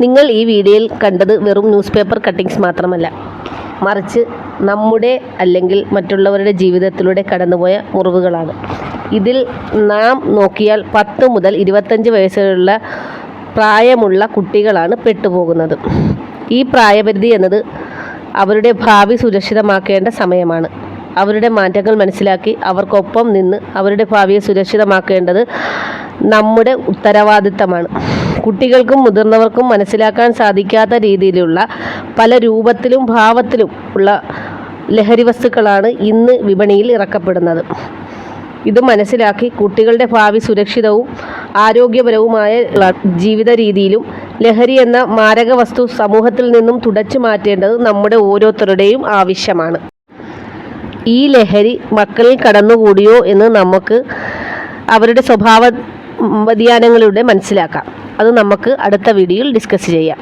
നിങ്ങൾ ഈ വീഡിയോയിൽ കണ്ടത് വെറും ന്യൂസ് പേപ്പർ കട്ടിങ്സ് മാത്രമല്ല, മറിച്ച് നമ്മുടെ അല്ലെങ്കിൽ മറ്റുള്ളവരുടെ ജീവിതത്തിലൂടെ കടന്നുപോയ മുറിവുകളാണ്. ഇതിൽ നാം നോക്കിയാൽ 10 മുതൽ 25 വയസ്സുള്ള പ്രായമുള്ള കുട്ടികളാണ് പെട്ടുപോകുന്നത്. ഈ പ്രായപരിധി എന്നത് അവരുടെ ഭാവി സുരക്ഷിതമാക്കേണ്ട സമയമാണ്. അവരുടെ മാറ്റങ്ങൾ മനസ്സിലാക്കി അവർക്കൊപ്പം നിന്ന് അവരുടെ ഭാവിയെ സുരക്ഷിതമാക്കേണ്ടത് നമ്മുടെ ഉത്തരവാദിത്തമാണ്. കുട്ടികൾക്കും മുതിർന്നവർക്കും മനസ്സിലാക്കാൻ സാധിക്കാത്ത രീതിയിലുള്ള പല രൂപത്തിലും ഭാവത്തിലും ഉള്ള ലഹരി വസ്തുക്കളാണ് ഇന്ന് വിപണിയിൽ ഇറക്കപ്പെടുന്നത്. ഇത് മനസ്സിലാക്കി കുട്ടികളുടെ ഭാവി സുരക്ഷിതവും ആരോഗ്യപരവുമായ ജീവിത രീതിയിലും ലഹരി എന്ന മാരക വസ്തു സമൂഹത്തിൽ നിന്നും തുടച്ചു മാറ്റേണ്ടത് നമ്മുടെ ഓരോരുത്തരുടെയും ആവശ്യമാണ്. ഈ ലഹരി മക്കളിൽ കടന്നുകൂടിയോ എന്ന് നമുക്ക് അവരുടെ സ്വഭാവ വ്യതിയാനങ്ങളിലൂടെ മനസ്സിലാക്കാം. അത് നമുക്ക് അടുത്ത വീഡിയോയിൽ ഡിസ്കസ് ചെയ്യാം.